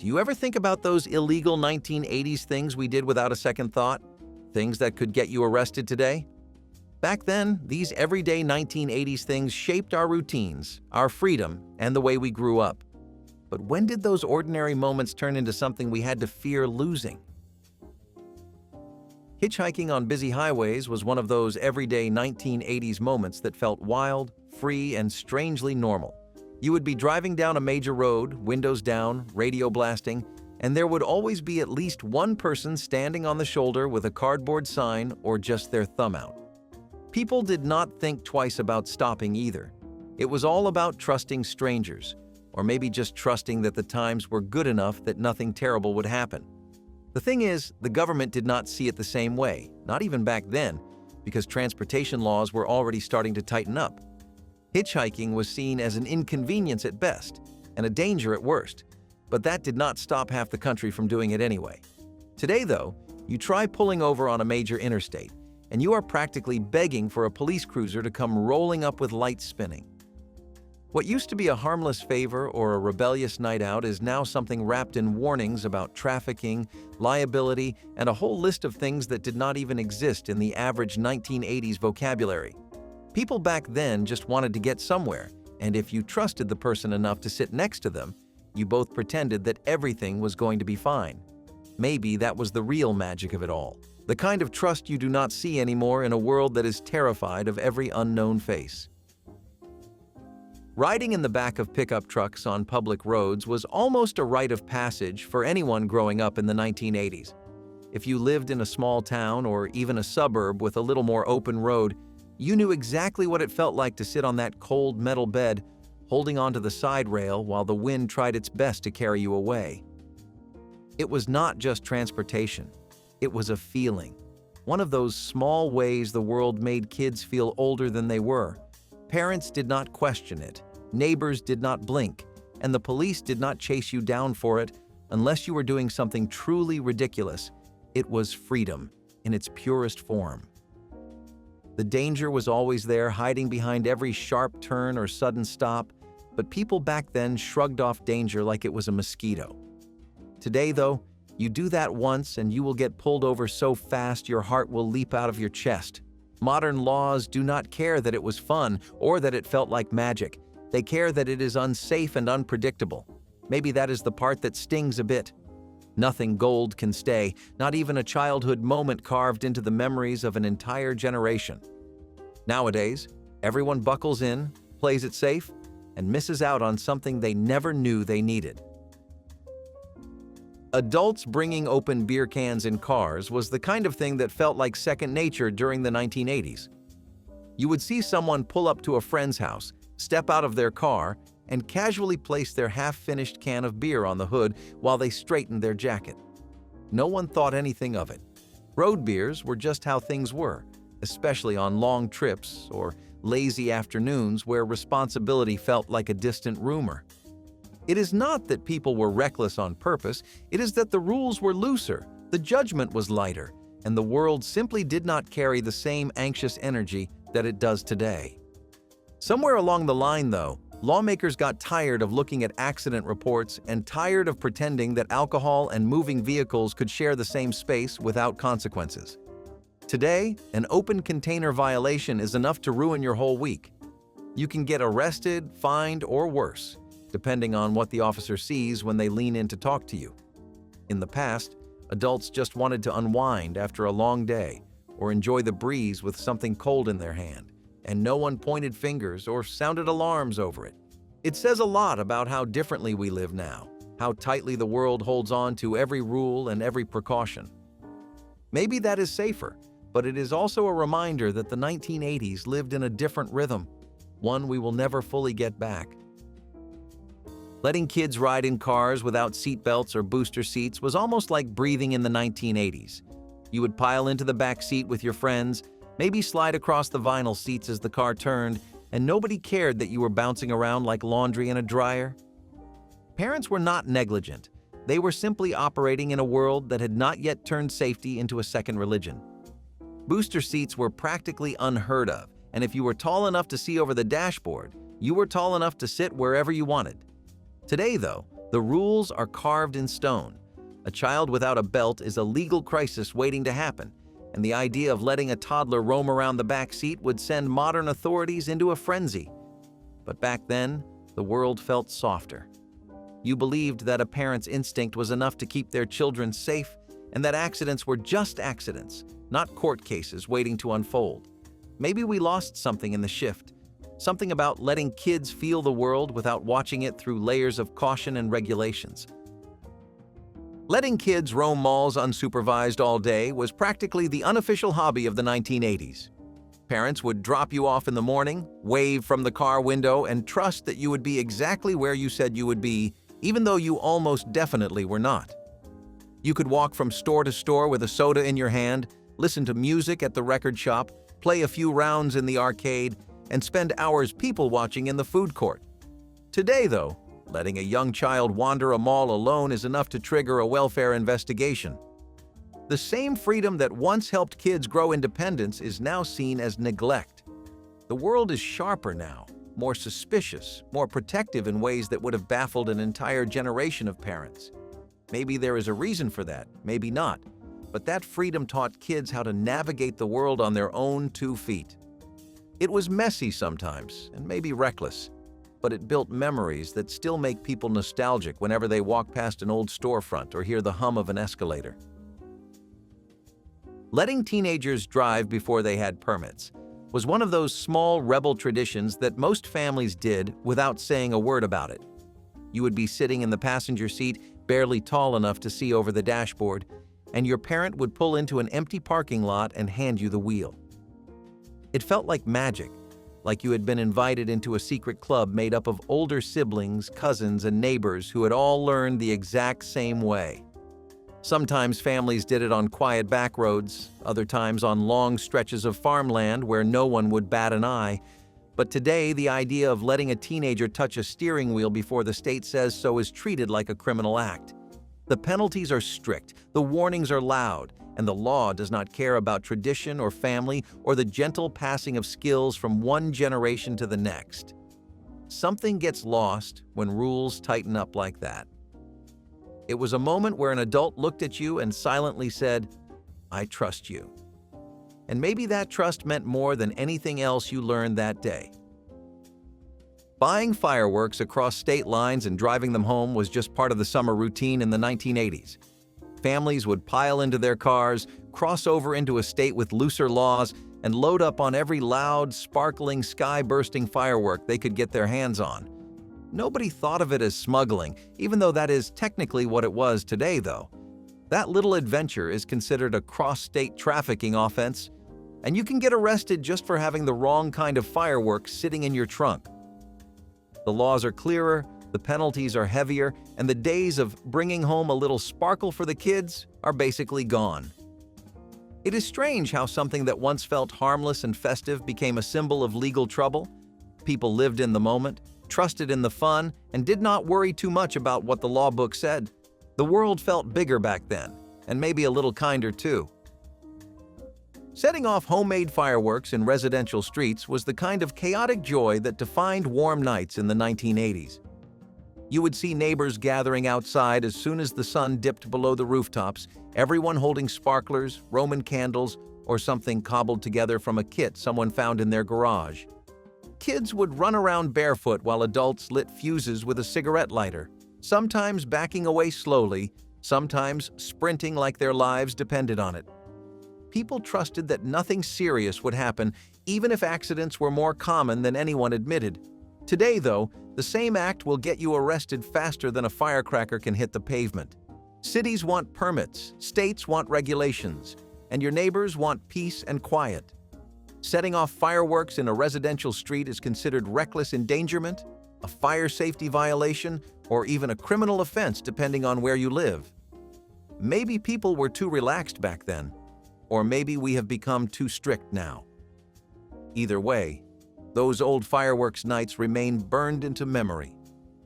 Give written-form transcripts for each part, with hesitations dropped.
Do you ever think about those illegal 1980s things we did without a second thought? Things that could get you arrested today? Back then, these everyday 1980s things shaped our routines, our freedom, and the way we grew up. But when did those ordinary moments turn into something we had to fear losing? Hitchhiking on busy highways was one of those everyday 1980s moments that felt wild, free, and strangely normal. You would be driving down a major road, windows down, radio blasting, and there would always be at least one person standing on the shoulder with a cardboard sign or just their thumb out. People did not think twice about stopping either. It was all about trusting strangers, or maybe just trusting that the times were good enough that nothing terrible would happen. The thing is, the government did not see it the same way, not even back then, because transportation laws were already starting to tighten up. Hitchhiking was seen as an inconvenience at best and a danger at worst, but that did not stop half the country from doing it anyway. Today, though, you try pulling over on a major interstate, and you are practically begging for a police cruiser to come rolling up with lights spinning. What used to be a harmless favor or a rebellious night out is now something wrapped in warnings about trafficking, liability, and a whole list of things that did not even exist in the average 1980s vocabulary. People back then just wanted to get somewhere, and if you trusted the person enough to sit next to them, you both pretended that everything was going to be fine. Maybe that was the real magic of it all, the kind of trust you do not see anymore in a world that is terrified of every unknown face. Riding in the back of pickup trucks on public roads was almost a rite of passage for anyone growing up in the 1980s. If you lived in a small town or even a suburb with a little more open road, you knew exactly what it felt like to sit on that cold metal bed, holding onto the side rail while the wind tried its best to carry you away. It was not just transportation. It was a feeling. One of those small ways the world made kids feel older than they were. Parents did not question it, neighbors did not blink, and the police did not chase you down for it unless you were doing something truly ridiculous. It was freedom in its purest form. The danger was always there, hiding behind every sharp turn or sudden stop, but people back then shrugged off danger like it was a mosquito. Today, though, you do that once and you will get pulled over so fast your heart will leap out of your chest. Modern laws do not care that it was fun or that it felt like magic. They care that it is unsafe and unpredictable. Maybe that is the part that stings a bit. Nothing gold can stay, not even a childhood moment carved into the memories of an entire generation. Nowadays, everyone buckles in, plays it safe, and misses out on something they never knew they needed. Adults bringing open beer cans in cars was the kind of thing that felt like second nature during the 1980s. You would see someone pull up to a friend's house, step out of their car, and casually place their half-finished can of beer on the hood while they straightened their jacket. No one thought anything of it. Road beers were just how things were, especially on long trips or lazy afternoons where responsibility felt like a distant rumor. It is not that people were reckless on purpose, it is that the rules were looser, the judgment was lighter, and the world simply did not carry the same anxious energy that it does today. Somewhere along the line, though, lawmakers got tired of looking at accident reports and tired of pretending that alcohol and moving vehicles could share the same space without consequences. Today, an open container violation is enough to ruin your whole week. You can get arrested, fined, or worse, depending on what the officer sees when they lean in to talk to you. In the past, adults just wanted to unwind after a long day or enjoy the breeze with something cold in their hand, and no one pointed fingers or sounded alarms over it. It says a lot about how differently we live now, how tightly the world holds on to every rule and every precaution. Maybe that is safer, but it is also a reminder that the 1980s lived in a different rhythm, one we will never fully get back. Letting kids ride in cars without seatbelts or booster seats was almost like breathing in the 1980s. You would pile into the back seat with your friends, maybe slide across the vinyl seats as the car turned, and nobody cared that you were bouncing around like laundry in a dryer. Parents were not negligent. They were simply operating in a world that had not yet turned safety into a second religion. Booster seats were practically unheard of, and if you were tall enough to see over the dashboard, you were tall enough to sit wherever you wanted. Today, though, The rules are carved in stone. A child without a belt is a legal crisis waiting to happen, and the idea of letting a toddler roam around the back seat would send modern authorities into a frenzy. But back then, the world felt softer. You believed that a parent's instinct was enough to keep their children safe, and that accidents were just accidents, not court cases waiting to unfold. Maybe we lost something in the shift, something about letting kids feel the world without watching it through layers of caution and regulations. Letting kids roam malls unsupervised all day was practically the unofficial hobby of the 1980s. Parents would drop you off in the morning, wave from the car window, and trust that you would be exactly where you said you would be, even though you almost definitely were not. You could walk from store to store with a soda in your hand, listen to music at the record shop, play a few rounds in the arcade, and spend hours people-watching in the food court. Today, though, letting a young child wander a mall alone is enough to trigger a welfare investigation. The same freedom that once helped kids grow independence is now seen as neglect. The world is sharper now, more suspicious, more protective in ways that would have baffled an entire generation of parents. Maybe there is a reason for that, maybe not, but that freedom taught kids how to navigate the world on their own 2 feet. It was messy sometimes, and maybe reckless, but it built memories that still make people nostalgic whenever they walk past an old storefront or hear the hum of an escalator. Letting teenagers drive before they had permits was one of those small rebel traditions that most families did without saying a word about it. You would be sitting in the passenger seat, barely tall enough to see over the dashboard, and your parent would pull into an empty parking lot and hand you the wheel. It felt like magic, like you had been invited into a secret club made up of older siblings, cousins, and neighbors who had all learned the exact same way. Sometimes families did it on quiet back roads, other times on long stretches of farmland where no one would bat an eye. But today, the idea of letting a teenager touch a steering wheel before the state says so is treated like a criminal act. The penalties are strict, the warnings are loud, and the law does not care about tradition or family or the gentle passing of skills from one generation to the next. Something gets lost when rules tighten up like that. It was a moment where an adult looked at you and silently said, "I trust you." And maybe that trust meant more than anything else you learned that day. Buying fireworks across state lines and driving them home was just part of the summer routine in the 1980s. Families would pile into their cars, cross over into a state with looser laws, and load up on every loud, sparkling, sky-bursting firework they could get their hands on. Nobody thought of it as smuggling, even though that is technically what it was today, though. That little adventure is considered a cross-state trafficking offense, and you can get arrested just for having the wrong kind of fireworks sitting in your trunk. The laws are clearer, the penalties are heavier, and the days of bringing home a little sparkle for the kids are basically gone. It is strange how something that once felt harmless and festive became a symbol of legal trouble. People lived in the moment, trusted in the fun, and did not worry too much about what the law book said. The world felt bigger back then, and maybe a little kinder too. Setting off homemade fireworks in residential streets was the kind of chaotic joy that defined warm nights in the 1980s. You would see neighbors gathering outside as soon as the sun dipped below the rooftops, everyone holding sparklers, Roman candles, or something cobbled together from a kit someone found in their garage. Kids would run around barefoot while adults lit fuses with a cigarette lighter, sometimes backing away slowly, sometimes sprinting like their lives depended on it. People trusted that nothing serious would happen, even if accidents were more common than anyone admitted. Today, though, the same act will get you arrested faster than a firecracker can hit the pavement. Cities want permits, states want regulations, and your neighbors want peace and quiet. Setting off fireworks in a residential street is considered reckless endangerment, a fire safety violation, or even a criminal offense depending on where you live. Maybe people were too relaxed back then, or maybe we have become too strict now. Either way, those old fireworks nights remain burned into memory,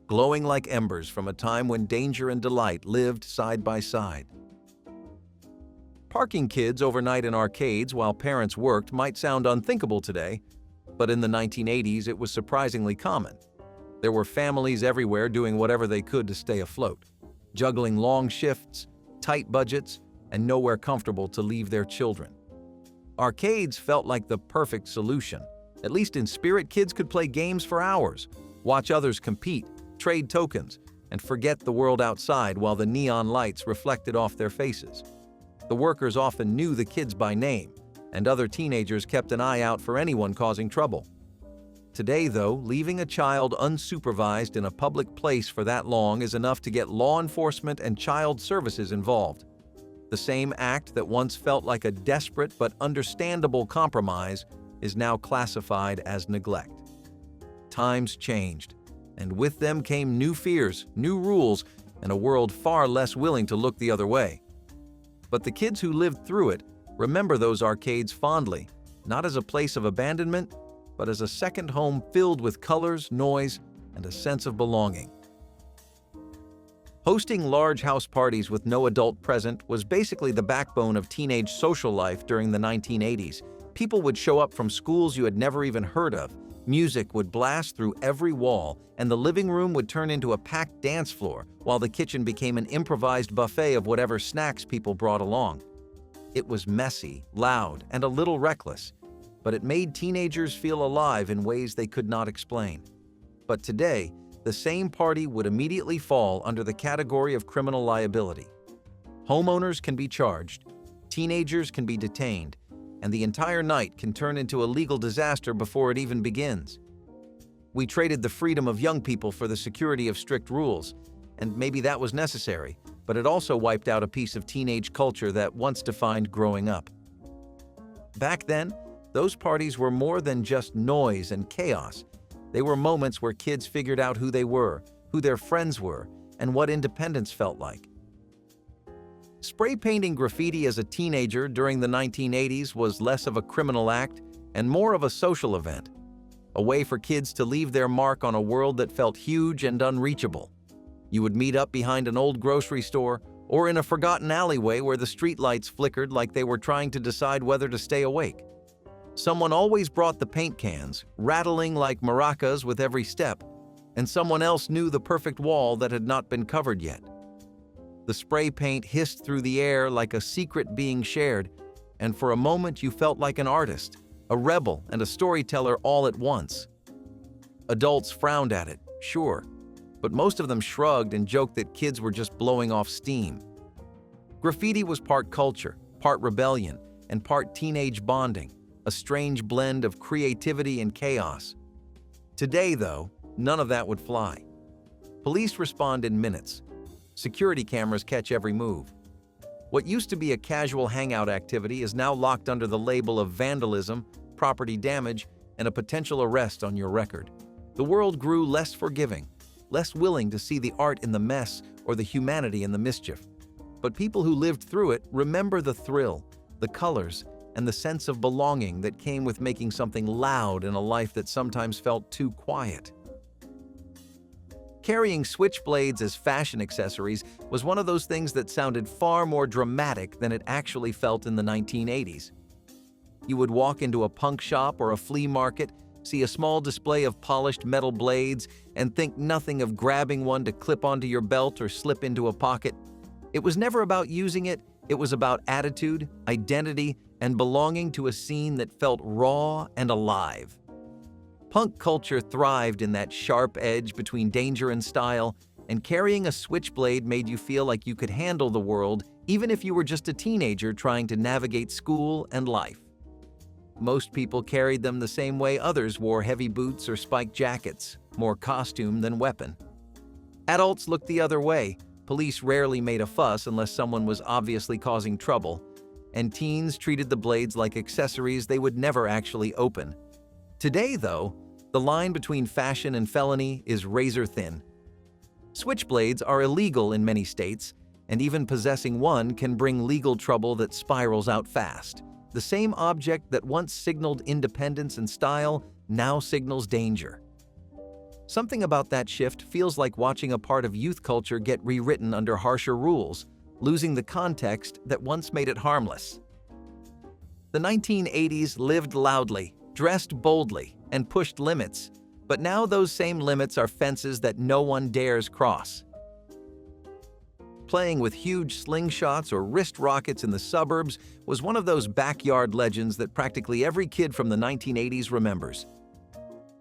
glowing like embers from a time when danger and delight lived side by side. Parking kids overnight in arcades while parents worked might sound unthinkable today, but in the 1980s it was surprisingly common. There were families everywhere doing whatever they could to stay afloat, juggling long shifts, tight budgets, and nowhere comfortable to leave their children. Arcades felt like the perfect solution. At least in spirit, kids could play games for hours, watch others compete, trade tokens, and forget the world outside while the neon lights reflected off their faces. The workers often knew the kids by name, and other teenagers kept an eye out for anyone causing trouble. Today, though, leaving a child unsupervised in a public place for that long is enough to get law enforcement and child services involved. The same act that once felt like a desperate but understandable compromise is now classified as neglect. Times changed, and with them came new fears, new rules, and a world far less willing to look the other way. But the kids who lived through it remember those arcades fondly, not as a place of abandonment, but as a second home filled with colors, noise, and a sense of belonging. Hosting large house parties with no adult present was basically the backbone of teenage social life during the 1980s. People would show up from schools you had never even heard of. Music would blast through every wall, and the living room would turn into a packed dance floor, while the kitchen became an improvised buffet of whatever snacks people brought along. It was messy, loud, and a little reckless, but it made teenagers feel alive in ways they could not explain. But today, the same party would immediately fall under the category of criminal liability. Homeowners can be charged, teenagers can be detained, and the entire night can turn into a legal disaster before it even begins. We traded the freedom of young people for the security of strict rules, and maybe that was necessary, but it also wiped out a piece of teenage culture that once defined growing up. Back then, those parties were more than just noise and chaos. They were moments where kids figured out who they were, who their friends were, and what independence felt like. Spray painting graffiti as a teenager during the 1980s was less of a criminal act and more of a social event, a way for kids to leave their mark on a world that felt huge and unreachable. You would meet up behind an old grocery store or in a forgotten alleyway where the streetlights flickered like they were trying to decide whether to stay awake. Someone always brought the paint cans, rattling like maracas with every step, and someone else knew the perfect wall that had not been covered yet. The spray paint hissed through the air like a secret being shared, and for a moment you felt like an artist, a rebel, and a storyteller all at once. Adults frowned at it, sure, but most of them shrugged and joked that kids were just blowing off steam. Graffiti was part culture, part rebellion, and part teenage bonding, a strange blend of creativity and chaos. Today, though, none of that would fly. Police respond in minutes. Security cameras catch every move. What used to be a casual hangout activity is now locked under the label of vandalism, property damage, and a potential arrest on your record. The world grew less forgiving, less willing to see the art in the mess or the humanity in the mischief. But people who lived through it remember the thrill, the colors, and the sense of belonging that came with making something loud in a life that sometimes felt too quiet. Carrying switchblades as fashion accessories was one of those things that sounded far more dramatic than it actually felt in the 1980s. You would walk into a punk shop or a flea market, see a small display of polished metal blades, and think nothing of grabbing one to clip onto your belt or slip into a pocket. It was never about using it, it was about attitude, identity, and belonging to a scene that felt raw and alive. Punk culture thrived in that sharp edge between danger and style, and carrying a switchblade made you feel like you could handle the world even if you were just a teenager trying to navigate school and life. Most people carried them the same way others wore heavy boots or spiked jackets, more costume than weapon. Adults looked the other way. Police rarely made a fuss unless someone was obviously causing trouble, and teens treated the blades like accessories they would never actually open. Today, though, the line between fashion and felony is razor thin. Switchblades are illegal in many states, and even possessing one can bring legal trouble that spirals out fast. The same object that once signaled independence and style now signals danger. Something about that shift feels like watching a part of youth culture get rewritten under harsher rules, losing the context that once made it harmless. The 1980s lived loudly, dressed boldly, and pushed limits, But now those same limits are fences that no one dares cross. Playing with huge slingshots or wrist rockets in the suburbs was one of those backyard legends that practically every kid from the 1980s remembers.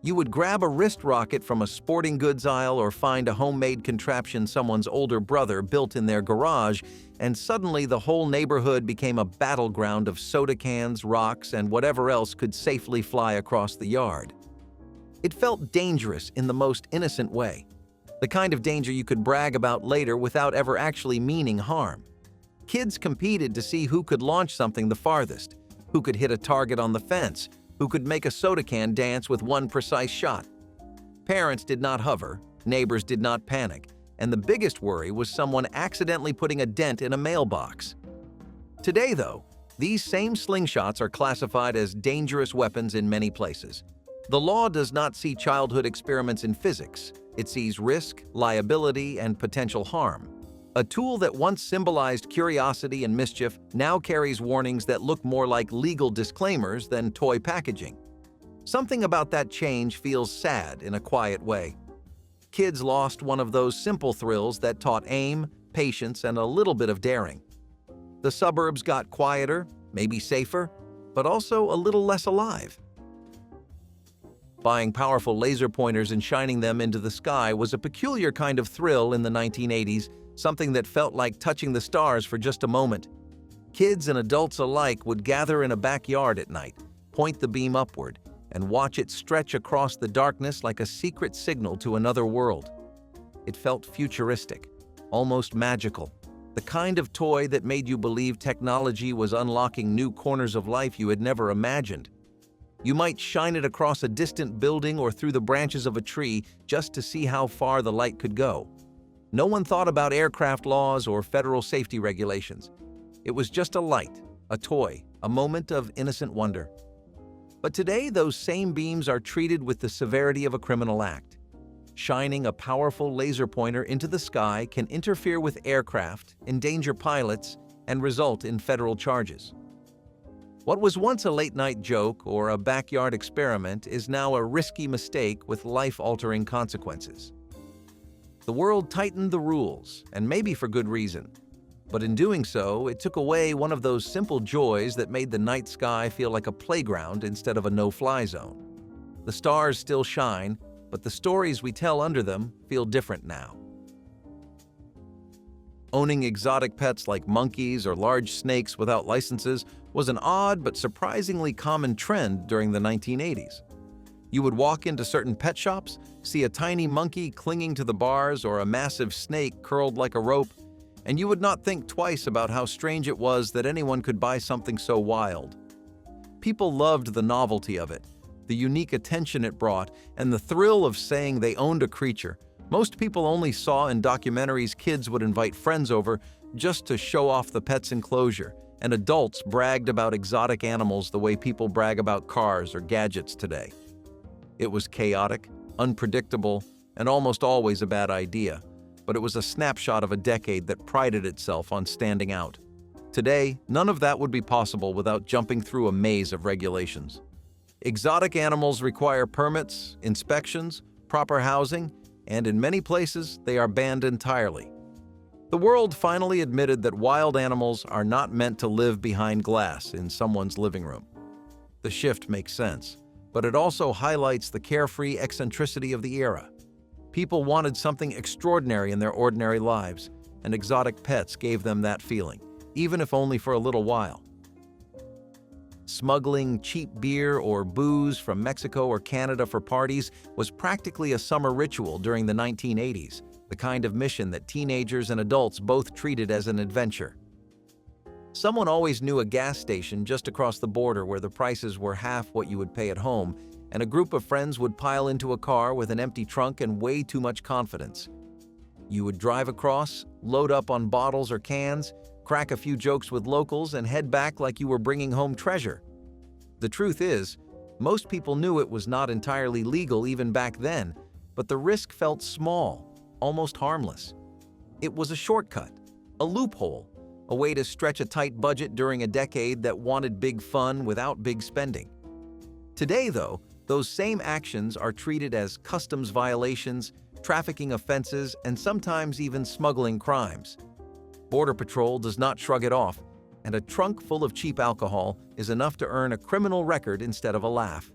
You would grab a wrist rocket from a sporting goods aisle or find a homemade contraption someone's older brother built in their garage, and suddenly the whole neighborhood became a battleground of soda cans, rocks, and whatever else could safely fly across the yard. It felt dangerous in the most innocent way, the kind of danger you could brag about later without ever actually meaning harm. Kids competed to see who could launch something the farthest, who could hit a target on the fence, who could make a soda can dance with one precise shot. Parents did not hover, neighbors did not panic, and the biggest worry was someone accidentally putting a dent in a mailbox. Today, though, these same slingshots are classified as dangerous weapons in many places. The law does not see childhood experiments in physics. It sees risk, liability, and potential harm. A tool that once symbolized curiosity and mischief now carries warnings that look more like legal disclaimers than toy packaging. Something about that change feels sad in a quiet way. Kids lost one of those simple thrills that taught aim, patience, and a little bit of daring. The suburbs got quieter, maybe safer, but also a little less alive. Buying powerful laser pointers and shining them into the sky was a peculiar kind of thrill in the 1980s, something that felt like touching the stars for just a moment. Kids and adults alike would gather in a backyard at night, point the beam upward, and watch it stretch across the darkness like a secret signal to another world. It felt futuristic, almost magical, the kind of toy that made you believe technology was unlocking new corners of life you had never imagined. You might shine it across a distant building or through the branches of a tree just to see how far the light could go. No one thought about aircraft laws or federal safety regulations. It was just a light, a toy, a moment of innocent wonder. But today, those same beams are treated with the severity of a criminal act. Shining a powerful laser pointer into the sky can interfere with aircraft, endanger pilots, and result in federal charges. What was once a late-night joke or a backyard experiment is now a risky mistake with life-altering consequences. The world tightened the rules, and maybe for good reason. But in doing so, it took away one of those simple joys that made the night sky feel like a playground instead of a no-fly zone. The stars still shine, but the stories we tell under them feel different now. Owning exotic pets like monkeys or large snakes without licenses was an odd but surprisingly common trend during the 1980s. You would walk into certain pet shops, see a tiny monkey clinging to the bars or a massive snake curled like a rope, and you would not think twice about how strange it was that anyone could buy something so wild. People loved the novelty of it, the unique attention it brought, and the thrill of saying they owned a creature. Most people only saw in documentaries kids would invite friends over just to show off the pet's enclosure, and adults bragged about exotic animals the way people brag about cars or gadgets today. It was chaotic, unpredictable, and almost always a bad idea, but it was a snapshot of a decade that prided itself on standing out. Today, none of that would be possible without jumping through a maze of regulations. Exotic animals require permits, inspections, proper housing, and in many places, they are banned entirely. The world finally admitted that wild animals are not meant to live behind glass in someone's living room. The shift makes sense, but it also highlights the carefree eccentricity of the era. People wanted something extraordinary in their ordinary lives, and exotic pets gave them that feeling, even if only for a little while. Smuggling cheap beer or booze from Mexico or Canada for parties was practically a summer ritual during the 1980s, the kind of mission that teenagers and adults both treated as an adventure. Someone always knew a gas station just across the border where the prices were half what you would pay at home, and a group of friends would pile into a car with an empty trunk and way too much confidence. You would drive across, load up on bottles or cans, crack a few jokes with locals, and head back like you were bringing home treasure. The truth is, most people knew it was not entirely legal even back then, but the risk felt small, almost harmless. It was a shortcut, a loophole, a way to stretch a tight budget during a decade that wanted big fun without big spending. Today, though, Those same actions are treated as customs violations, trafficking offenses, and sometimes even smuggling crimes. Border Patrol does not shrug it off, and a trunk full of cheap alcohol is enough to earn a criminal record instead of a laugh.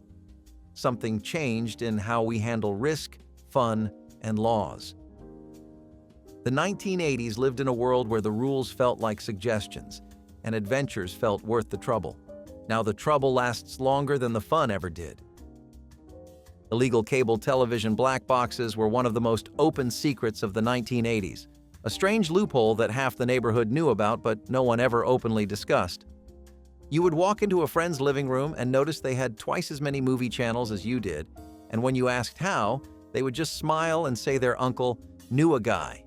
Something changed in how we handle risk, fun, and laws. The 1980s lived in a world where the rules felt like suggestions, and adventures felt worth the trouble. Now the trouble lasts longer than the fun ever did. Illegal cable television black boxes were one of the most open secrets of the 1980s, a strange loophole that half the neighborhood knew about but no one ever openly discussed. You would walk into a friend's living room and notice they had twice as many movie channels as you did, and when you asked how, they would just smile and say their uncle knew a guy.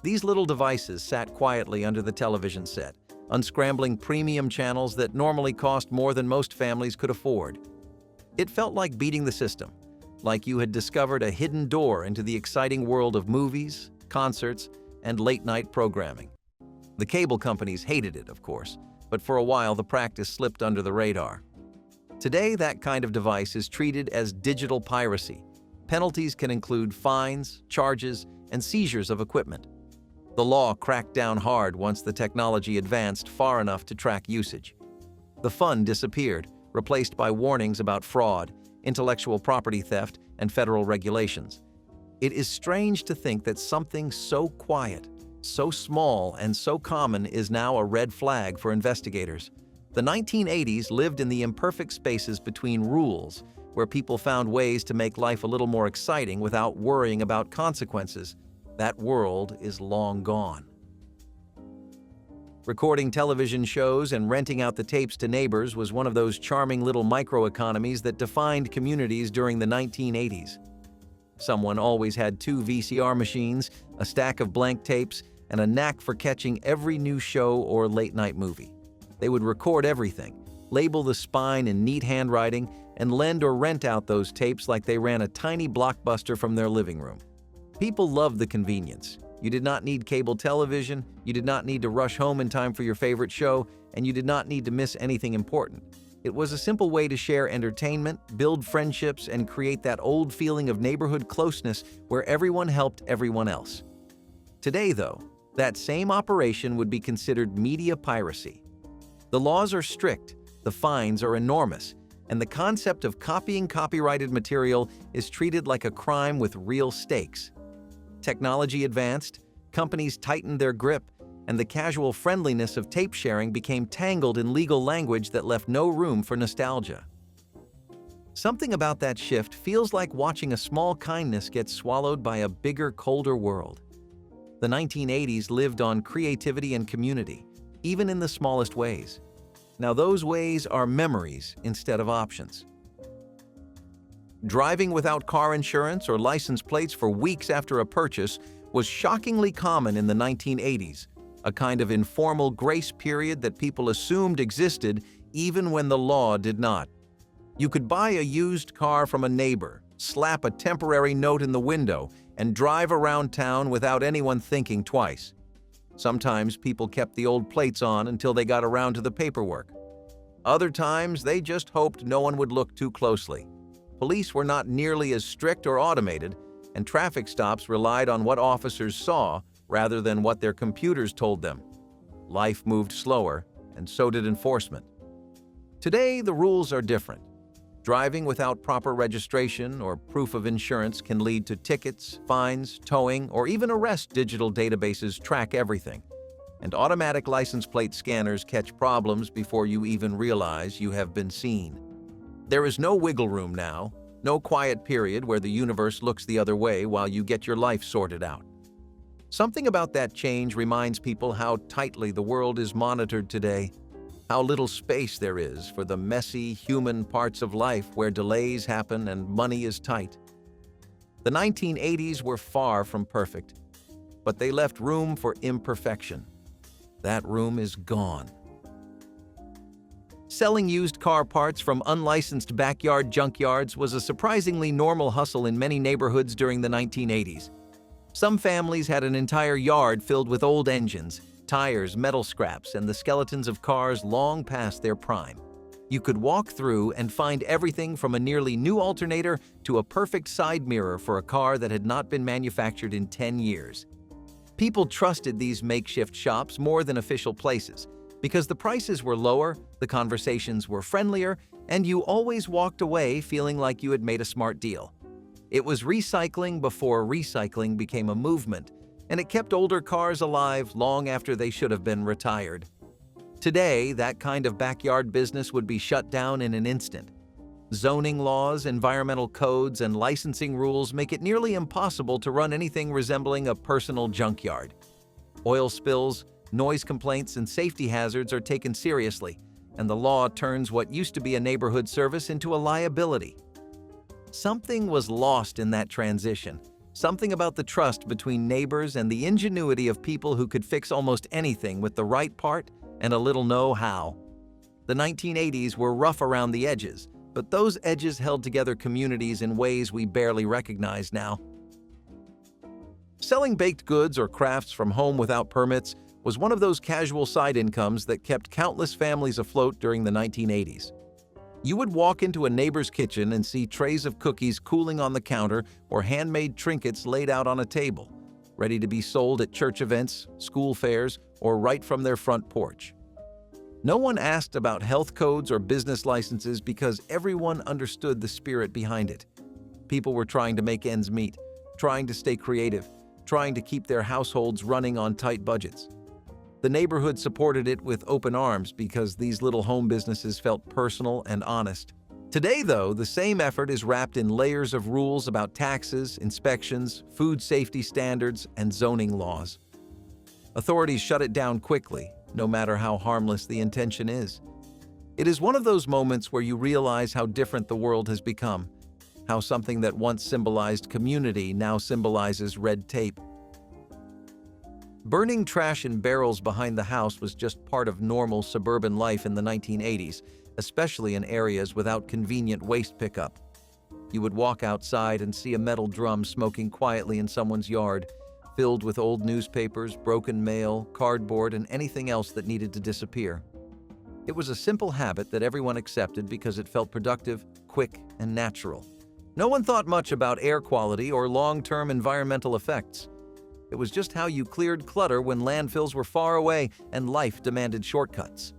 These little devices sat quietly under the television set, unscrambling premium channels that normally cost more than most families could afford. It felt like beating the system, like you had discovered a hidden door into the exciting world of movies, concerts, and late-night programming. The cable companies hated it, of course, but for a while the practice slipped under the radar. Today, that kind of device is treated as digital piracy. Penalties can include fines, charges, and seizures of equipment. The law cracked down hard once the technology advanced far enough to track usage. The fun disappeared, replaced by warnings about fraud, intellectual property theft, and federal regulations. It is strange to think that something so quiet, so small, and so common is now a red flag for investigators. The 1980s lived in the imperfect spaces between rules, where people found ways to make life a little more exciting without worrying about consequences. That world is long gone. Recording television shows and renting out the tapes to neighbors was one of those charming little microeconomies that defined communities during the 1980s. Someone always had 2 VCR machines, a stack of blank tapes, and a knack for catching every new show or late-night movie. They would record everything, label the spine in neat handwriting, and lend or rent out those tapes like they ran a tiny blockbuster from their living room. People loved the convenience. You did not need cable television, you did not need to rush home in time for your favorite show, and you did not need to miss anything important. It was a simple way to share entertainment, build friendships, and create that old feeling of neighborhood closeness where everyone helped everyone else. Today, though, that same operation would be considered media piracy. The laws are strict, the fines are enormous, and the concept of copying copyrighted material is treated like a crime with real stakes. Technology advanced, companies tightened their grip, and the casual friendliness of tape sharing became tangled in legal language that left no room for nostalgia. Something about that shift feels like watching a small kindness get swallowed by a bigger, colder world. The 1980s lived on creativity and community, even in the smallest ways. Now those ways are memories instead of options. Driving without car insurance or license plates for weeks after a purchase was shockingly common in the 1980s, a kind of informal grace period that people assumed existed even when the law did not. You could buy a used car from a neighbor, slap a temporary note in the window, and drive around town without anyone thinking twice. Sometimes people kept the old plates on until they got around to the paperwork. Other times, they just hoped no one would look too closely. Police were not nearly as strict or automated, and traffic stops relied on what officers saw rather than what their computers told them. Life moved slower, and so did enforcement. Today, the rules are different. Driving without proper registration or proof of insurance can lead to tickets, fines, towing, or even arrest. Digital databases track everything, and automatic license plate scanners catch problems before you even realize you have been seen. There is no wiggle room now, no quiet period where the universe looks the other way while you get your life sorted out. Something about that change reminds people how tightly the world is monitored today, how little space there is for the messy, human parts of life where delays happen and money is tight. The 1980s were far from perfect, but they left room for imperfection. That room is gone. Selling used car parts from unlicensed backyard junkyards was a surprisingly normal hustle in many neighborhoods during the 1980s. Some families had an entire yard filled with old engines, tires, metal scraps, and the skeletons of cars long past their prime. You could walk through and find everything from a nearly new alternator to a perfect side mirror for a car that had not been manufactured in 10 years. People trusted these makeshift shops more than official places because the prices were lower, the conversations were friendlier, and you always walked away feeling like you had made a smart deal. It was recycling before recycling became a movement, and it kept older cars alive long after they should have been retired. Today, that kind of backyard business would be shut down in an instant. Zoning laws, environmental codes, and licensing rules make it nearly impossible to run anything resembling a personal junkyard. Oil spills, noise complaints, and safety hazards are taken seriously, and the law turns what used to be a neighborhood service into a liability. Something was lost in that transition, something about the trust between neighbors and the ingenuity of people who could fix almost anything with the right part and a little know-how. The 1980s were rough around the edges, but those edges held together communities in ways we barely recognize now. Selling baked goods or crafts from home without permits was one of those casual side incomes that kept countless families afloat during the 1980s. You would walk into a neighbor's kitchen and see trays of cookies cooling on the counter or handmade trinkets laid out on a table, ready to be sold at church events, school fairs, or right from their front porch. No one asked about health codes or business licenses because everyone understood the spirit behind it. People were trying to make ends meet, trying to stay creative, trying to keep their households running on tight budgets. The neighborhood supported it with open arms because these little home businesses felt personal and honest. Today, though, the same effort is wrapped in layers of rules about taxes, inspections, food safety standards, and zoning laws. Authorities shut it down quickly, no matter how harmless the intention is. It is one of those moments where you realize how different the world has become, how something that once symbolized community now symbolizes red tape. Burning trash in barrels behind the house was just part of normal suburban life in the 1980s, especially in areas without convenient waste pickup. You would walk outside and see a metal drum smoking quietly in someone's yard, filled with old newspapers, broken mail, cardboard, and anything else that needed to disappear. It was a simple habit that everyone accepted because it felt productive, quick, and natural. No one thought much about air quality or long-term environmental effects. It was just how you cleared clutter when landfills were far away and life demanded shortcuts.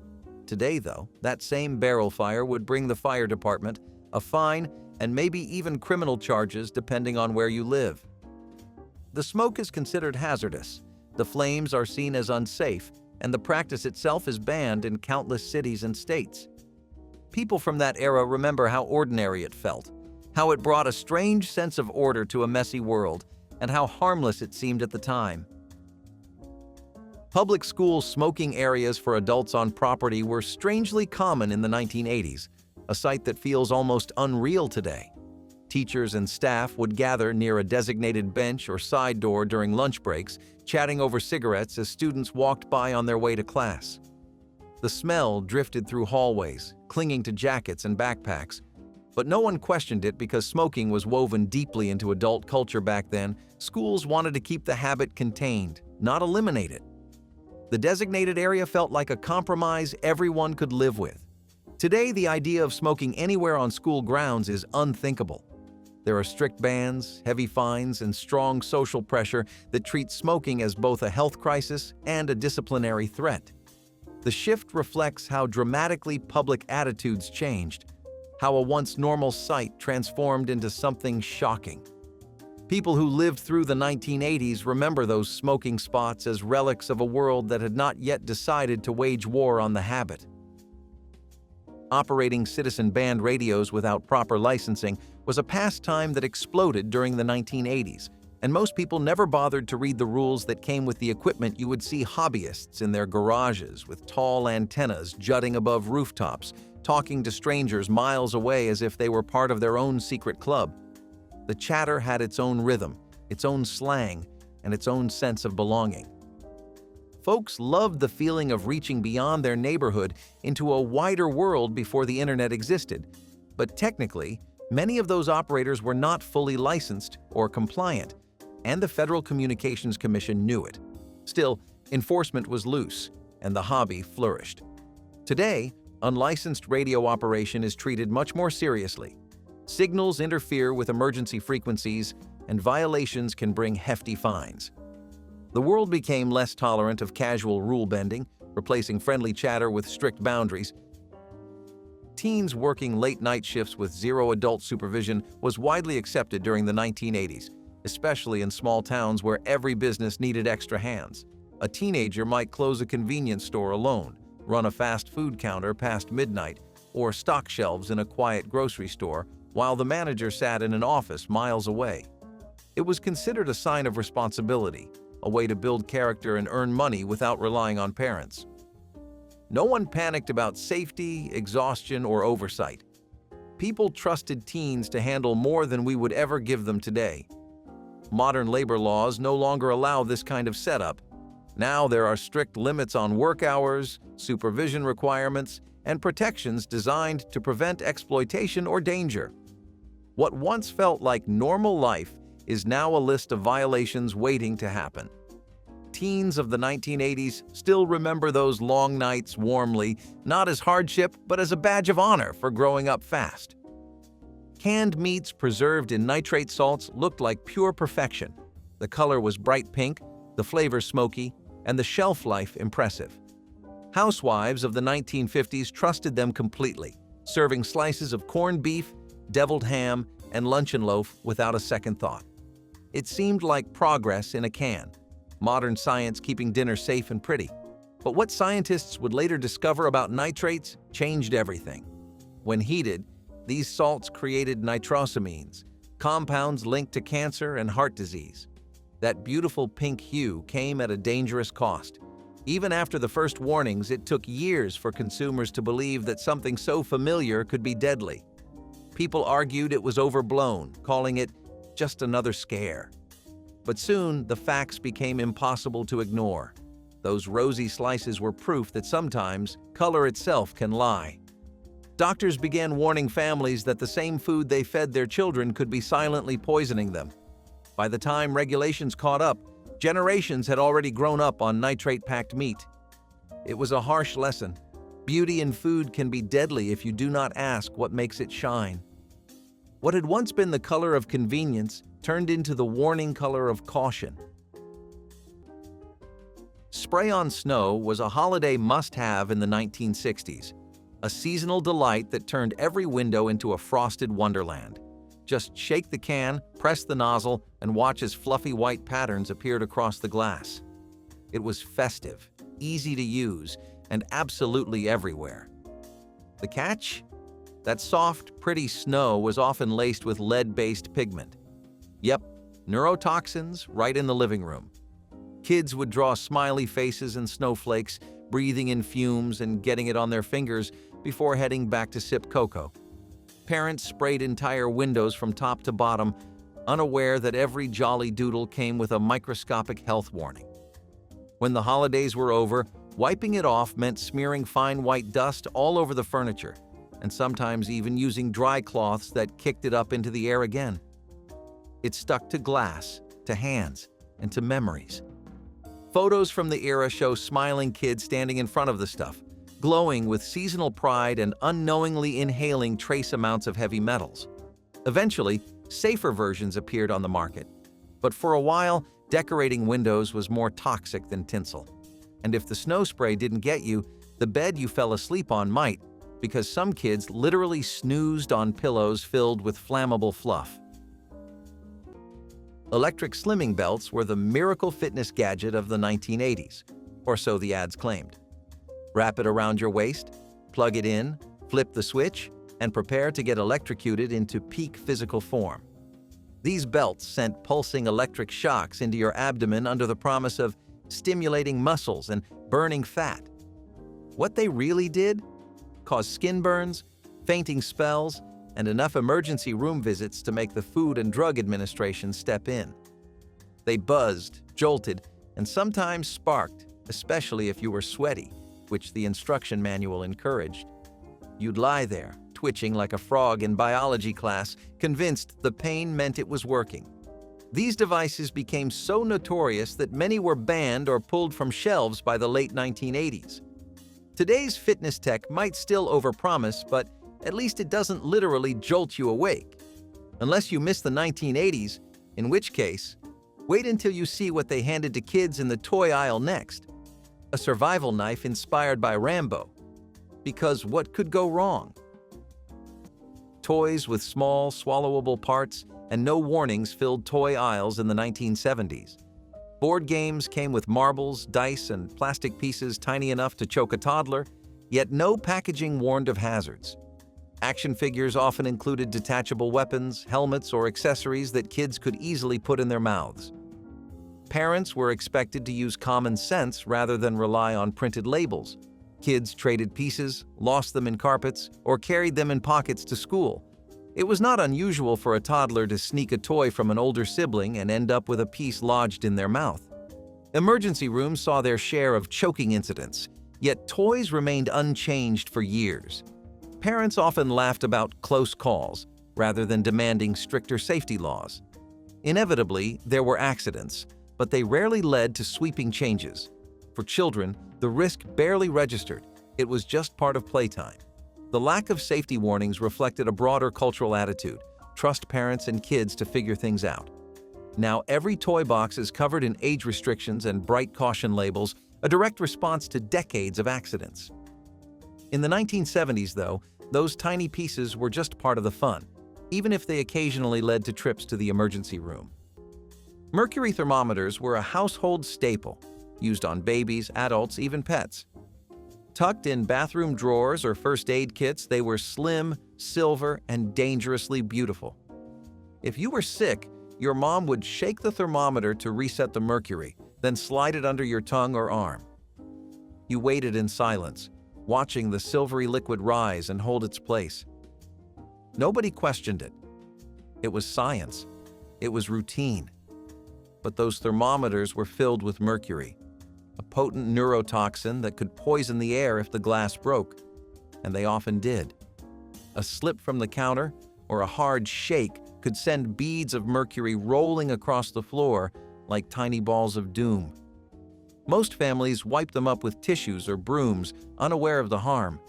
Today, though, that same barrel fire would bring the fire department, a fine, and maybe even criminal charges depending on where you live. The smoke is considered hazardous, the flames are seen as unsafe, and the practice itself is banned in countless cities and states. People from that era remember how ordinary it felt, how it brought a strange sense of order to a messy world, and how harmless it seemed at the time. Public school smoking areas for adults on property were strangely common in the 1980s, a sight that feels almost unreal today. Teachers and staff would gather near a designated bench or side door during lunch breaks, chatting over cigarettes as students walked by on their way to class. The smell drifted through hallways, clinging to jackets and backpacks, but no one questioned it because smoking was woven deeply into adult culture back then. Schools wanted to keep the habit contained, not eliminate it. The designated area felt like a compromise everyone could live with. Today, the idea of smoking anywhere on school grounds is unthinkable. There are strict bans, heavy fines, and strong social pressure that treat smoking as both a health crisis and a disciplinary threat. The shift reflects how dramatically public attitudes changed, how a once normal sight transformed into something shocking. People who lived through the 1980s remember those smoking spots as relics of a world that had not yet decided to wage war on the habit. Operating citizen-band radios without proper licensing was a pastime that exploded during the 1980s, and most people never bothered to read the rules that came with the equipment. You would see hobbyists in their garages with tall antennas jutting above rooftops, talking to strangers miles away as if they were part of their own secret club. The chatter had its own rhythm, its own slang, and its own sense of belonging. Folks loved the feeling of reaching beyond their neighborhood into a wider world before the internet existed, but technically, many of those operators were not fully licensed or compliant, and the Federal Communications Commission knew it. Still, enforcement was loose, and the hobby flourished. Today, unlicensed radio operation is treated much more seriously. Signals interfere with emergency frequencies, and violations can bring hefty fines. The world became less tolerant of casual rule-bending, replacing friendly chatter with strict boundaries. Teens working late-night shifts with zero adult supervision was widely accepted during the 1980s, especially in small towns where every business needed extra hands. A teenager might close a convenience store alone, run a fast food counter past midnight, or stock shelves in a quiet grocery store while the manager sat in an office miles away. It was considered a sign of responsibility, a way to build character and earn money without relying on parents. No one panicked about safety, exhaustion, or oversight. People trusted teens to handle more than we would ever give them today. Modern labor laws no longer allow this kind of setup. Now there are strict limits on work hours, supervision requirements, and protections designed to prevent exploitation or danger. What once felt like normal life is now a list of violations waiting to happen. Teens of the 1980s still remember those long nights warmly, not as hardship, but as a badge of honor for growing up fast. Canned meats preserved in nitrate salts looked like pure perfection. The color was bright pink, the flavor smoky, and the shelf life impressive. Housewives of the 1950s trusted them completely, serving slices of corned beef, deviled ham, and luncheon loaf without a second thought. It seemed like progress in a can, modern science keeping dinner safe and pretty. But what scientists would later discover about nitrates changed everything. When heated, these salts created nitrosamines, compounds linked to cancer and heart disease. That beautiful pink hue came at a dangerous cost. Even after the first warnings, it took years for consumers to believe that something so familiar could be deadly. People argued it was overblown, calling it just another scare. But soon, the facts became impossible to ignore. Those rosy slices were proof that sometimes color itself can lie. Doctors began warning families that the same food they fed their children could be silently poisoning them. By the time regulations caught up, generations had already grown up on nitrate-packed meat. It was a harsh lesson. Beauty in food can be deadly if you do not ask what makes it shine. What had once been the color of convenience turned into the warning color of caution. Spray-on snow was a holiday must-have in the 1960s, a seasonal delight that turned every window into a frosted wonderland. Just shake the can, press the nozzle, and watch as fluffy white patterns appeared across the glass. It was festive, easy to use, and absolutely everywhere. The catch? That soft, pretty snow was often laced with lead-based pigment. Yep, neurotoxins right in the living room. Kids would draw smiley faces and snowflakes, breathing in fumes and getting it on their fingers before heading back to sip cocoa. Parents sprayed entire windows from top to bottom, unaware that every jolly doodle came with a microscopic health warning. When the holidays were over, wiping it off meant smearing fine white dust all over the furniture, and sometimes even using dry cloths that kicked it up into the air again. It stuck to glass, to hands, and to memories. Photos from the era show smiling kids standing in front of the stuff, glowing with seasonal pride and unknowingly inhaling trace amounts of heavy metals. Eventually, safer versions appeared on the market. But for a while, decorating windows was more toxic than tinsel. And if the snow spray didn't get you, the bed you fell asleep on might, because some kids literally snoozed on pillows filled with flammable fluff. Electric slimming belts were the miracle fitness gadget of the 1980s, or so the ads claimed. Wrap it around your waist, plug it in, flip the switch, and prepare to get electrocuted into peak physical form. These belts sent pulsing electric shocks into your abdomen under the promise of stimulating muscles and burning fat. What they really did? Cause skin burns, fainting spells, and enough emergency room visits to make the Food and Drug Administration step in. They buzzed, jolted, and sometimes sparked, especially if you were sweaty, which the instruction manual encouraged. You'd lie there, twitching like a frog in biology class, convinced the pain meant it was working. These devices became so notorious that many were banned or pulled from shelves by the late 1980s. Today's fitness tech might still overpromise, but at least it doesn't literally jolt you awake. Unless you miss the 1980s, in which case, wait until you see what they handed to kids in the toy aisle next. A survival knife inspired by Rambo. Because what could go wrong? Toys with small, swallowable parts and no warnings filled toy aisles in the 1970s. Board games came with marbles, dice, and plastic pieces tiny enough to choke a toddler, yet no packaging warned of hazards. Action figures often included detachable weapons, helmets, or accessories that kids could easily put in their mouths. Parents were expected to use common sense rather than rely on printed labels. Kids traded pieces, lost them in carpets, or carried them in pockets to school. It was not unusual for a toddler to sneak a toy from an older sibling and end up with a piece lodged in their mouth. Emergency rooms saw their share of choking incidents, yet toys remained unchanged for years. Parents often laughed about close calls, rather than demanding stricter safety laws. Inevitably, there were accidents, but they rarely led to sweeping changes. For children, the risk barely registered. It was just part of playtime. The lack of safety warnings reflected a broader cultural attitude: trust parents and kids to figure things out. Now every toy box is covered in age restrictions and bright caution labels, a direct response to decades of accidents. In the 1970s, though, those tiny pieces were just part of the fun, even if they occasionally led to trips to the emergency room. Mercury thermometers were a household staple, used on babies, adults, even pets. Tucked in bathroom drawers or first aid kits, they were slim, silver, and dangerously beautiful. If you were sick, your mom would shake the thermometer to reset the mercury, then slide it under your tongue or arm. You waited in silence, watching the silvery liquid rise and hold its place. Nobody questioned it. It was science. It was routine. But those thermometers were filled with mercury, a potent neurotoxin that could poison the air if the glass broke, and they often did. A slip from the counter or a hard shake could send beads of mercury rolling across the floor like tiny balls of doom. Most families wiped them up with tissues or brooms, unaware of the harm.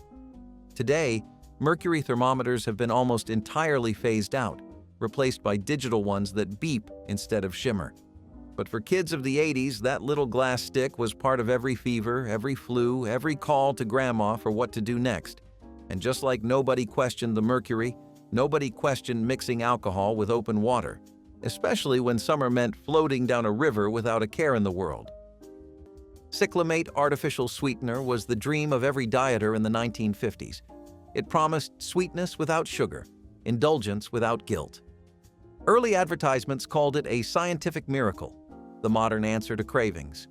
Today, mercury thermometers have been almost entirely phased out, replaced by digital ones that beep instead of shimmer. But for kids of the 80s, that little glass stick was part of every fever, every flu, every call to grandma for what to do next. And just like nobody questioned the mercury, nobody questioned mixing alcohol with open water, especially when summer meant floating down a river without a care in the world. Cyclamate artificial sweetener was the dream of every dieter in the 1950s. It promised sweetness without sugar, indulgence without guilt. Early advertisements called it a scientific miracle, the modern answer to cravings.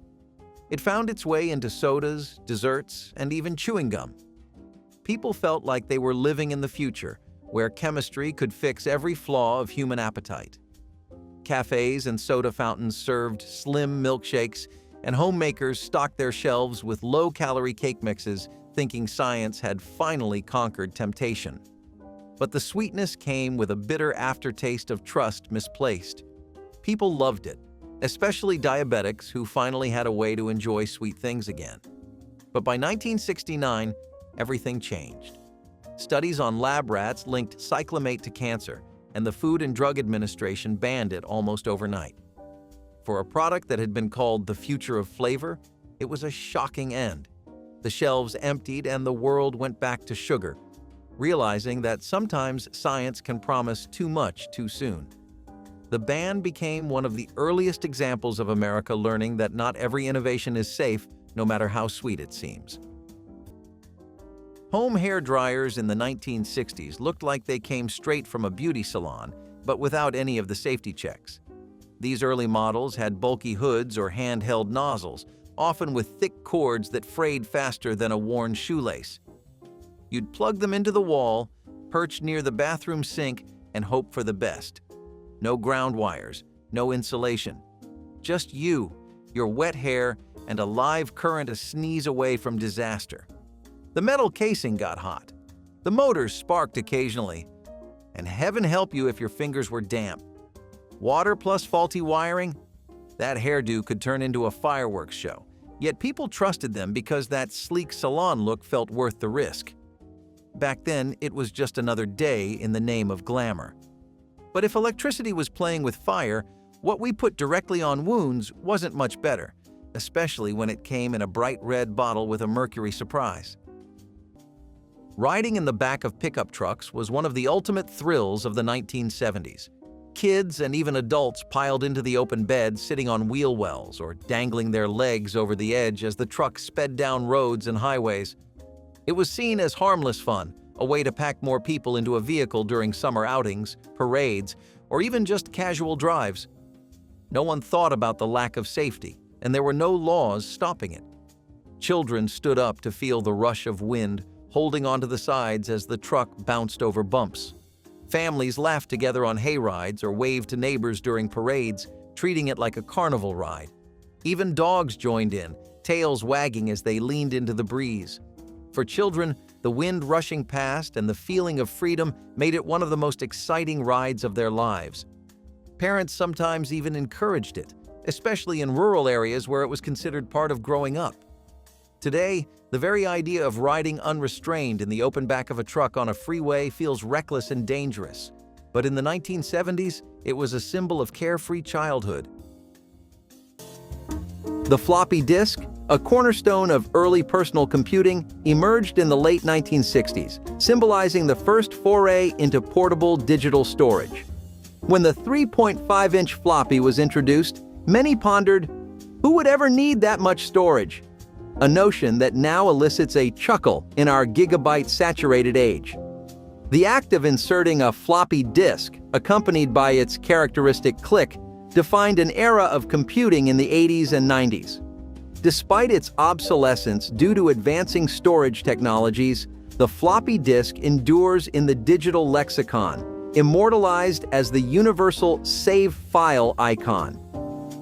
It found its way into sodas, desserts, and even chewing gum. People felt like they were living in the future, where chemistry could fix every flaw of human appetite. Cafes and soda fountains served slim milkshakes, and homemakers stocked their shelves with low-calorie cake mixes, thinking science had finally conquered temptation. But the sweetness came with a bitter aftertaste of trust misplaced. People loved it, especially diabetics who finally had a way to enjoy sweet things again. But by 1969, everything changed. Studies on lab rats linked cyclamate to cancer, and the Food and Drug Administration banned it almost overnight. For a product that had been called the future of flavor, it was a shocking end. The shelves emptied and the world went back to sugar, realizing that sometimes science can promise too much too soon. The ban became one of the earliest examples of America learning that not every innovation is safe, no matter how sweet it seems. Home hair dryers in the 1960s looked like they came straight from a beauty salon, but without any of the safety checks. These early models had bulky hoods or handheld nozzles, often with thick cords that frayed faster than a worn shoelace. You'd plug them into the wall, perch near the bathroom sink, and hope for the best. No ground wires, no insulation. Just you, your wet hair, and a live current a sneeze away from disaster. The metal casing got hot. The motors sparked occasionally. And heaven help you if your fingers were damp. Water plus faulty wiring? That hairdo could turn into a fireworks show. Yet people trusted them because that sleek salon look felt worth the risk. Back then, it was just another day in the name of glamour. But if electricity was playing with fire, what we put directly on wounds wasn't much better, especially when it came in a bright red bottle with a mercury surprise. Riding in the back of pickup trucks was one of the ultimate thrills of the 1970s. Kids and even adults piled into the open bed, sitting on wheel wells or dangling their legs over the edge as the truck sped down roads and highways. It was seen as harmless fun, a way to pack more people into a vehicle during summer outings, parades, or even just casual drives. No one thought about the lack of safety, and there were no laws stopping it. Children stood up to feel the rush of wind, holding onto the sides as the truck bounced over bumps. Families laughed together on hayrides or waved to neighbors during parades, treating it like a carnival ride. Even dogs joined in, tails wagging as they leaned into the breeze. For children, the wind rushing past and the feeling of freedom made it one of the most exciting rides of their lives. Parents sometimes even encouraged it, especially in rural areas where it was considered part of growing up. Today, the very idea of riding unrestrained in the open back of a truck on a freeway feels reckless and dangerous. But in the 1970s, it was a symbol of carefree childhood. The floppy disk, a cornerstone of early personal computing, emerged in the late 1960s, symbolizing the first foray into portable digital storage. When the 3.5-inch floppy was introduced, many pondered, who would ever need that much storage? A notion that now elicits a chuckle in our gigabyte-saturated age. The act of inserting a floppy disk, accompanied by its characteristic click, defined an era of computing in the 80s and 90s. Despite its obsolescence due to advancing storage technologies, the floppy disk endures in the digital lexicon, immortalized as the universal save file icon.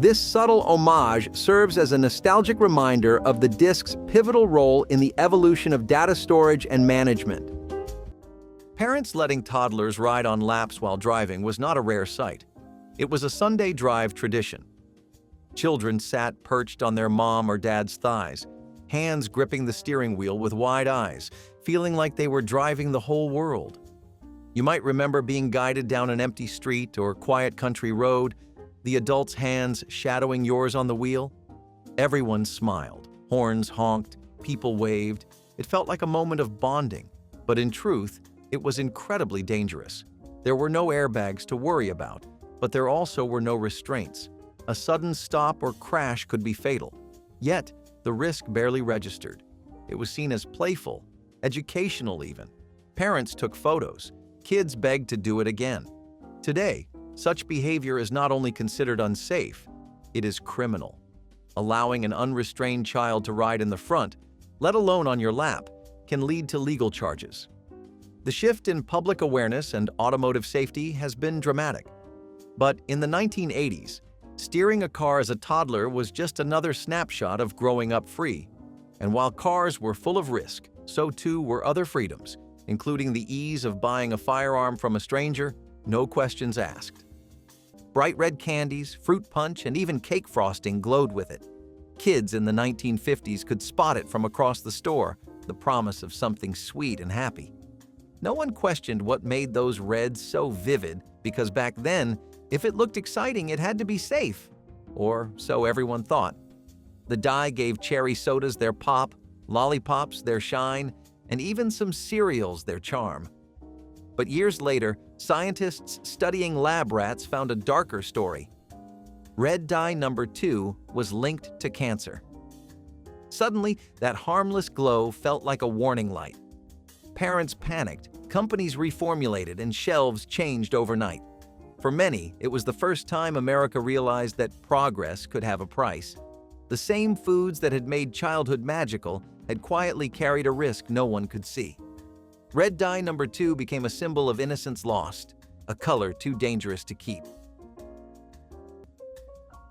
This subtle homage serves as a nostalgic reminder of the disk's pivotal role in the evolution of data storage and management. Parents letting toddlers ride on laps while driving was not a rare sight. It was a Sunday drive tradition. Children sat perched on their mom or dad's thighs, hands gripping the steering wheel with wide eyes, feeling like they were driving the whole world. You might remember being guided down an empty street or quiet country road, the adult's hands shadowing yours on the wheel. Everyone smiled, horns honked, people waved. It felt like a moment of bonding, but in truth, it was incredibly dangerous. There were no airbags to worry about, but there also were no restraints. A sudden stop or crash could be fatal. Yet, the risk barely registered. It was seen as playful, educational even. Parents took photos. Kids begged to do it again. Today, such behavior is not only considered unsafe, it is criminal. Allowing an unrestrained child to ride in the front, let alone on your lap, can lead to legal charges. The shift in public awareness and automotive safety has been dramatic. But in the 1980s, steering a car as a toddler was just another snapshot of growing up free. And while cars were full of risk, so too were other freedoms, including the ease of buying a firearm from a stranger, no questions asked. Bright red candies, fruit punch, and even cake frosting glowed with it. Kids in the 1950s could spot it from across the store, the promise of something sweet and happy. No one questioned what made those reds so vivid, because back then, if it looked exciting, it had to be safe. Or so everyone thought. The dye gave cherry sodas their pop, lollipops their shine, and even some cereals their charm. But years later, scientists studying lab rats found a darker story. Red dye number 2 was linked to cancer. Suddenly, that harmless glow felt like a warning light. Parents panicked, companies reformulated, and shelves changed overnight. For many, it was the first time America realized that progress could have a price. The same foods that had made childhood magical had quietly carried a risk no one could see. Red dye number 2 became a symbol of innocence lost, a color too dangerous to keep.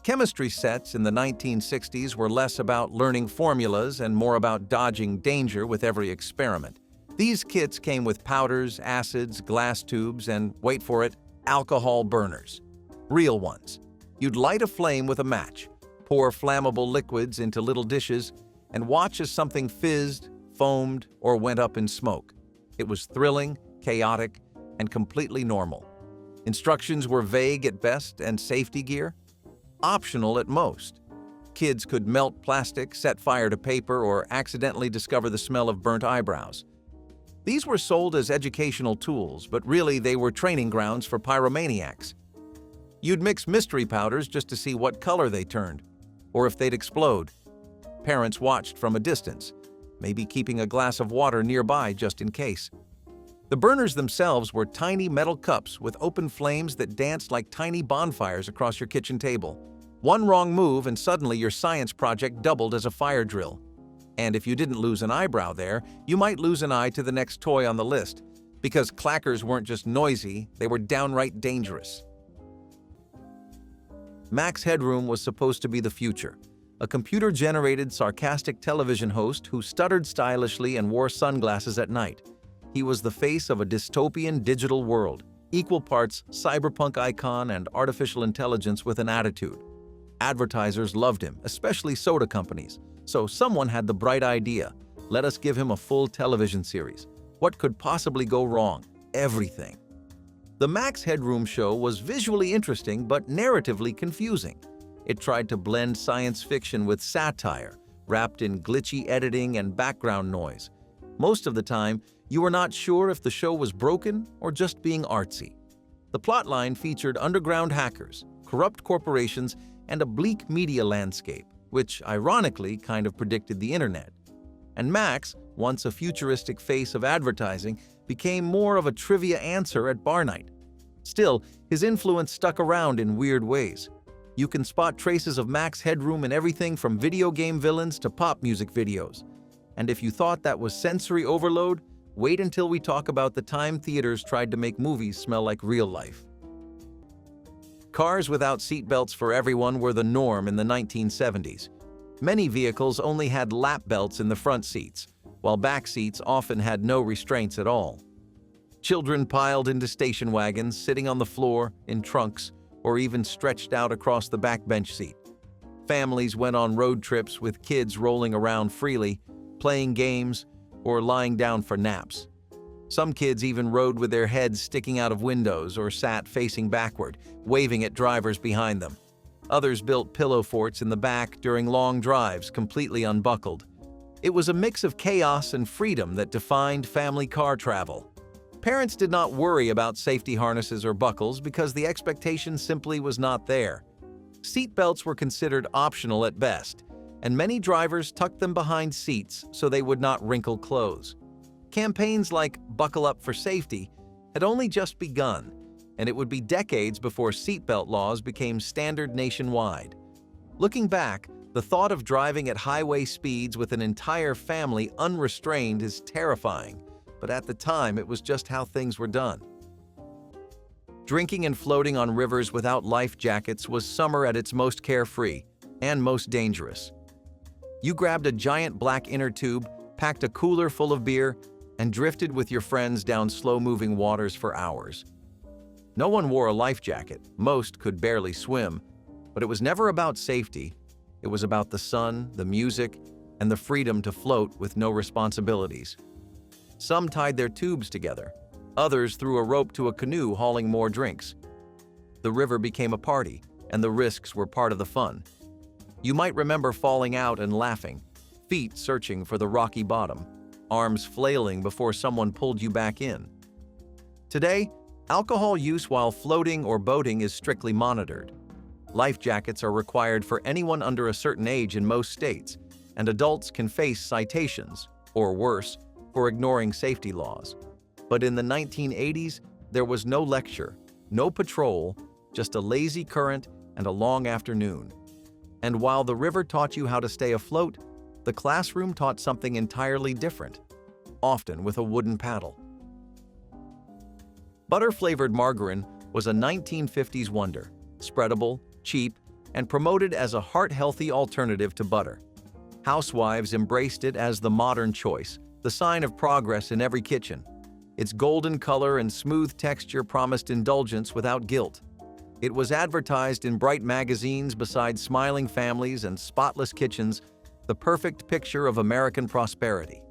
Chemistry sets in the 1960s were less about learning formulas and more about dodging danger with every experiment. These kits came with powders, acids, glass tubes, and, wait for it, alcohol burners. Real ones. You'd light a flame with a match, pour flammable liquids into little dishes, and watch as something fizzed, foamed, or went up in smoke. It was thrilling, chaotic, and completely normal. Instructions were vague at best and safety gear optional at most. Kids could melt plastic, set fire to paper, or accidentally discover the smell of burnt eyebrows. These were sold as educational tools, but really they were training grounds for pyromaniacs. You'd mix mystery powders just to see what color they turned, or if they'd explode. Parents watched from a distance, maybe keeping a glass of water nearby just in case. The burners themselves were tiny metal cups with open flames that danced like tiny bonfires across your kitchen table. One wrong move and suddenly your science project doubled as a fire drill. And if you didn't lose an eyebrow there, you might lose an eye to the next toy on the list, because clackers weren't just noisy, they were downright dangerous. Max Headroom was supposed to be the future, a computer-generated, sarcastic television host who stuttered stylishly and wore sunglasses at night. He was the face of a dystopian digital world, equal parts cyberpunk icon and artificial intelligence with an attitude. Advertisers loved him, especially soda companies, so someone had the bright idea, let us give him a full television series. What could possibly go wrong? Everything. The Max Headroom show was visually interesting but narratively confusing. It tried to blend science fiction with satire, wrapped in glitchy editing and background noise. Most of the time, you were not sure if the show was broken or just being artsy. The plotline featured underground hackers, corrupt corporations, and a bleak media landscape, which ironically kind of predicted the internet. And Max, once a futuristic face of advertising, became more of a trivia answer at bar night. Still, his influence stuck around in weird ways. You can spot traces of Max Headroom in everything from video game villains to pop music videos. And if you thought that was sensory overload, wait until we talk about the time theaters tried to make movies smell like real life. Cars without seatbelts for everyone were the norm in the 1970s. Many vehicles only had lap belts in the front seats, while back seats often had no restraints at all. Children piled into station wagons, sitting on the floor, in trunks, or even stretched out across the back bench seat. Families went on road trips with kids rolling around freely, playing games, or lying down for naps. Some kids even rode with their heads sticking out of windows or sat facing backward, waving at drivers behind them. Others built pillow forts in the back during long drives, completely unbuckled. It was a mix of chaos and freedom that defined family car travel. Parents did not worry about safety harnesses or buckles because the expectation simply was not there. Seatbelts were considered optional at best, and many drivers tucked them behind seats so they would not wrinkle clothes. Campaigns like Buckle Up for Safety had only just begun, and it would be decades before seatbelt laws became standard nationwide. Looking back, the thought of driving at highway speeds with an entire family unrestrained is terrifying, but at the time it was just how things were done. Drinking and floating on rivers without life jackets was summer at its most carefree and most dangerous. You grabbed a giant black inner tube, packed a cooler full of beer, and drifted with your friends down slow-moving waters for hours. No one wore a life jacket, most could barely swim, but it was never about safety. It was about the sun, the music, and the freedom to float with no responsibilities. Some tied their tubes together. Others threw a rope to a canoe hauling more drinks. The river became a party, and the risks were part of the fun. You might remember falling out and laughing, feet searching for the rocky bottom, arms flailing before someone pulled you back in. Today, alcohol use while floating or boating is strictly monitored. Life jackets are required for anyone under a certain age in most states, and adults can face citations, or worse, for ignoring safety laws. But in the 1980s, there was no lecture, no patrol, just a lazy current and a long afternoon. And while the river taught you how to stay afloat, the classroom taught something entirely different, often with a wooden paddle. Butter-flavored margarine was a 1950s wonder, spreadable, cheap, and promoted as a heart-healthy alternative to butter. Housewives embraced it as the modern choice, the sign of progress in every kitchen. Its golden color and smooth texture promised indulgence without guilt. It was advertised in bright magazines beside smiling families and spotless kitchens, the perfect picture of American prosperity.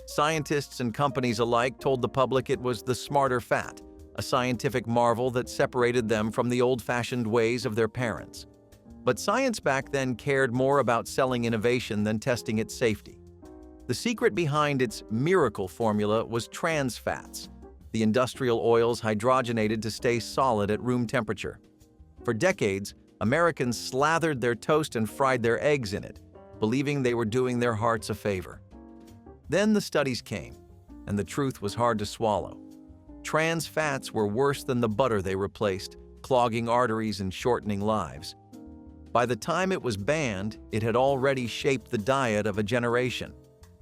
Scientists and companies alike told the public it was the smarter fat, a scientific marvel that separated them from the old-fashioned ways of their parents. But science back then cared more about selling innovation than testing its safety. The secret behind its miracle formula was trans fats, the industrial oils hydrogenated to stay solid at room temperature. For decades, Americans slathered their toast and fried their eggs in it, believing they were doing their hearts a favor. Then the studies came, and the truth was hard to swallow. Trans fats were worse than the butter they replaced, clogging arteries and shortening lives. By the time it was banned, it had already shaped the diet of a generation.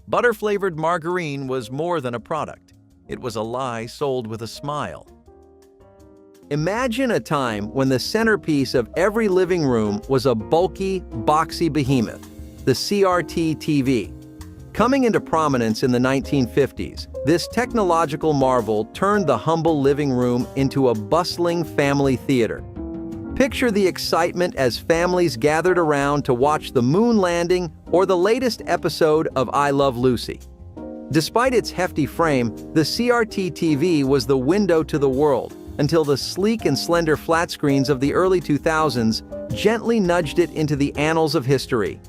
Butter-flavored margarine was more than a product. It was a lie sold with a smile. Imagine a time when the centerpiece of every living room was a bulky, boxy behemoth, the CRT TV. Coming into prominence in the 1950s, this technological marvel turned the humble living room into a bustling family theater. Picture the excitement as families gathered around to watch the moon landing or the latest episode of I Love Lucy. Despite its hefty frame, the CRT TV was the window to the world until the sleek and slender flat screens of the early 2000s gently nudged it into the annals of history.